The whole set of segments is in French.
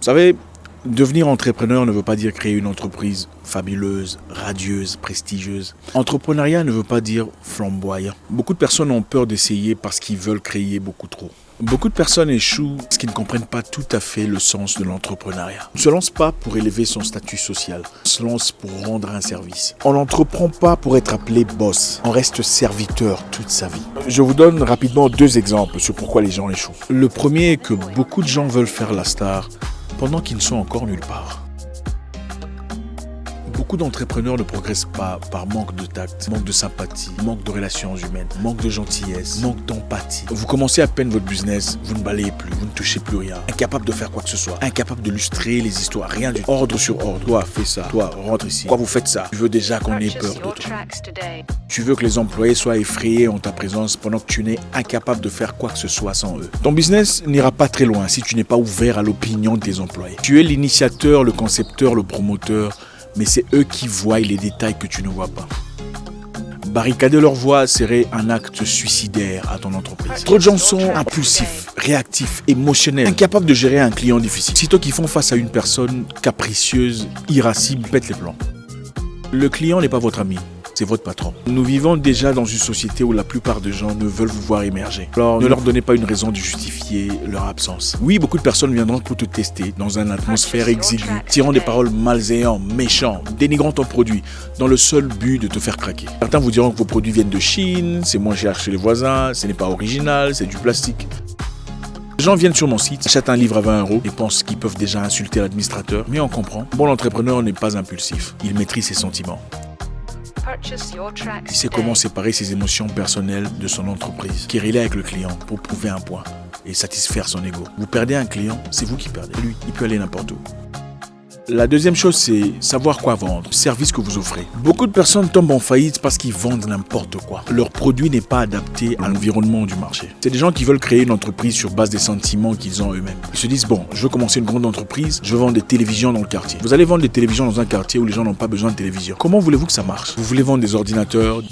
Vous savez, devenir entrepreneur ne veut pas dire créer une entreprise fabuleuse, radieuse, prestigieuse. Entrepreneuriat ne veut pas dire flamboyant. Beaucoup de personnes ont peur d'essayer parce qu'ils veulent créer beaucoup trop. Beaucoup de personnes échouent parce qu'ils ne comprennent pas tout à fait le sens de l'entrepreneuriat. On ne se lance pas pour élever son statut social. On se lance pour rendre un service. On n'entreprend pas pour être appelé boss. On reste serviteur toute sa vie. Je vous donne rapidement 2 exemples sur pourquoi les gens échouent. Le premier est que beaucoup de gens veulent faire la star pendant qu'ils ne sont encore nulle part. Beaucoup d'entrepreneurs ne progressent pas par manque de tact, manque de sympathie, manque de relations humaines, manque de gentillesse, manque d'empathie. Vous commencez à peine votre business, vous ne balayez plus, vous ne touchez plus rien, incapable de faire quoi que ce soit, incapable de lustrer les histoires, rien du tout. Ordre sur ordre. Toi, fais ça. Toi, rentre ici. Pourquoi vous faites ça? Tu veux déjà qu'on ait peur de toi. Tu veux que les employés soient effrayés en ta présence pendant que tu n'es incapable de faire quoi que ce soit sans eux. Ton business n'ira pas très loin si tu n'es pas ouvert à l'opinion de tes employés. Tu es l'initiateur, le concepteur, le promoteur, mais c'est eux qui voient les détails que tu ne vois pas. Barricader leur voix serait un acte suicidaire à ton entreprise. Trop de gens sont impulsifs, réactifs, émotionnels, incapables de gérer un client difficile. Sitôt qu'ils font face à une personne capricieuse, irascible, pète les plombs. Le client n'est pas votre ami. C'est votre patron. Nous vivons déjà dans une société où la plupart des gens ne veulent vous voir émerger. Alors, ne leur donnez pas une raison de justifier leur absence. Oui, beaucoup de personnes viendront pour te tester dans une atmosphère exiguë, tirant des paroles malveillantes, méchantes, dénigrant ton produit, dans le seul but de te faire craquer. Certains vous diront que vos produits viennent de Chine, c'est moins cher chez les voisins, ce n'est pas original, c'est du plastique. Les gens viennent sur mon site, achètent un livre à 20 € et pensent qu'ils peuvent déjà insulter l'administrateur. Mais on comprend. Bon, l'entrepreneur n'est pas impulsif. Il maîtrise ses sentiments. Il sait comment séparer ses émotions personnelles de son entreprise, qui relaie avec le client pour prouver un point et satisfaire son ego. Vous perdez un client, c'est vous qui perdez. Lui, il peut aller n'importe où. La deuxième chose, c'est savoir quoi vendre, le service que vous offrez. Beaucoup de personnes tombent en faillite parce qu'ils vendent n'importe quoi. Leur produit n'est pas adapté à l'environnement du marché. C'est des gens qui veulent créer une entreprise sur base des sentiments qu'ils ont eux-mêmes. Ils se disent, bon, je veux commencer une grande entreprise, je veux vendre des télévisions dans le quartier. Vous allez vendre des télévisions dans un quartier où les gens n'ont pas besoin de télévision. Comment voulez-vous que ça marche? Vous voulez vendre des ordinateurs,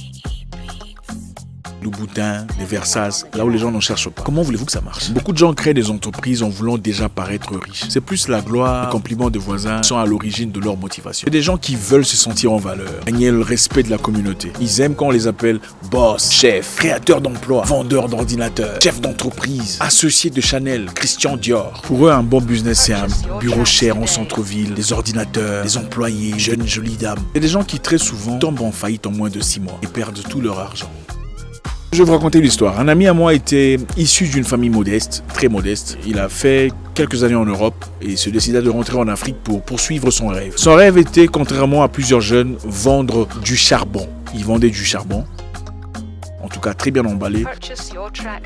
Louboutin, des Versas, là où les gens n'en cherchent pas. Comment voulez-vous que ça marche? Beaucoup de gens créent des entreprises en voulant déjà paraître riches. C'est plus la gloire, les compliments des voisins qui sont à l'origine de leur motivation. C'est des gens qui veulent se sentir en valeur, gagner le respect de la communauté. Ils aiment quand on les appelle boss, chef, créateur d'emplois, vendeur d'ordinateurs, chef d'entreprise, associé de Chanel, Christian Dior. Pour eux, un bon business, c'est un bureau cher en centre-ville, des ordinateurs, des employés, jeunes jolies dames. C'est des gens qui très souvent tombent en faillite en moins de 6 mois et perdent tout leur argent. Je vais vous raconter l'histoire. Un ami à moi était issu d'une famille modeste, très modeste. Il a fait quelques années en Europe et se décida de rentrer en Afrique pour poursuivre son rêve. Son rêve était, contrairement à plusieurs jeunes, vendre du charbon. Il vendait du charbon, en tout cas très bien emballé,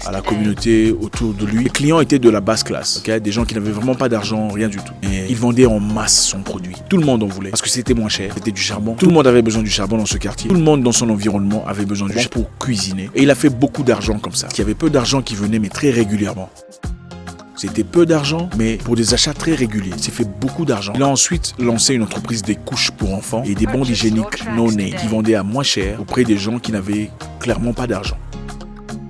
à la communauté autour de lui. Les clients étaient de la basse classe, des gens qui n'avaient vraiment pas d'argent, rien du tout. Et il vendait en masse son produit. Tout le monde en voulait, parce que c'était moins cher, c'était du charbon. Tout le monde avait besoin du charbon dans ce quartier. Tout le monde dans son environnement avait besoin du charbon pour cuisiner. Et il a fait beaucoup d'argent comme ça. Il y avait peu d'argent qui venait, mais très régulièrement. C'était peu d'argent, mais pour des achats très réguliers. Il s'est fait beaucoup d'argent. Il a ensuite lancé une entreprise des couches pour enfants et des bandes hygiéniques no-name qui vendaient à moins cher auprès des gens qui n'avaient clairement pas d'argent.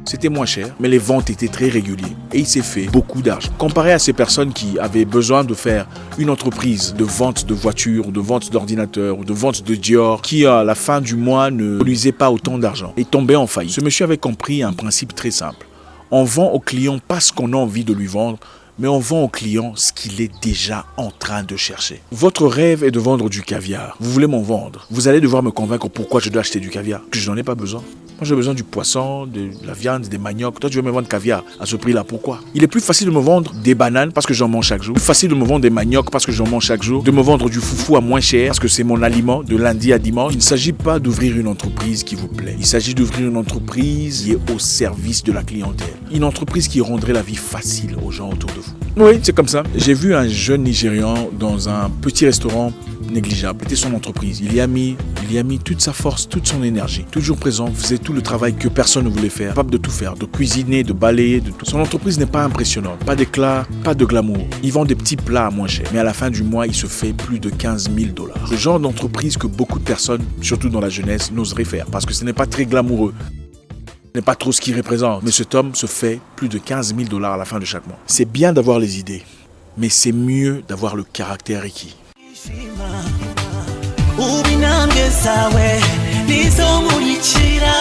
C'était moins cher, mais les ventes étaient très régulières et il s'est fait beaucoup d'argent. Comparé à ces personnes qui avaient besoin de faire une entreprise de vente de voitures, de vente d'ordinateurs ou de vente de Dior qui à la fin du mois ne produisait pas autant d'argent et tombait en faillite. Ce monsieur avait compris un principe très simple. On vend au client pas ce qu'on a envie de lui vendre, mais on vend au client ce qu'il est déjà en train de chercher. Votre rêve est de vendre du caviar. Vous voulez m'en vendre. Vous allez devoir me convaincre pourquoi je dois acheter du caviar, que je n'en ai pas besoin. Moi, j'ai besoin du poisson, de la viande, des maniocs. Toi, tu veux me vendre caviar à ce prix-là. Pourquoi? Il est plus facile de me vendre des bananes parce que j'en mange chaque jour. Plus facile de me vendre des maniocs parce que j'en mange chaque jour. De me vendre du foufou à moins cher parce que c'est mon aliment de lundi à dimanche. Il ne s'agit pas d'ouvrir une entreprise qui vous plaît. Il s'agit d'ouvrir une entreprise qui est au service de la clientèle. Une entreprise qui rendrait la vie facile aux gens autour de vous. Oui, c'est comme ça. J'ai vu un jeune Nigérian dans un petit restaurant négligeable. C'était son entreprise. Il y a mis toute sa force, toute son énergie. Toujours présent, faisait tout le travail que personne ne voulait faire. Capable de tout faire, de cuisiner, de balayer, de tout. Son entreprise n'est pas impressionnante. Pas d'éclat, pas de glamour. Il vend des petits plats à moins cher. Mais à la fin du mois, il se fait plus de 15 000 $. Le genre d'entreprise que beaucoup de personnes, surtout dans la jeunesse, n'oseraient faire. Parce que ce n'est pas très glamoureux. Ce n'est pas trop ce qu'il représente. Mais cet homme se fait plus de 15 000 $ à la fin de chaque mois. C'est bien d'avoir les idées. mais c'est mieux d'avoir le caractère requis. ubinange zawe nizo nkurikira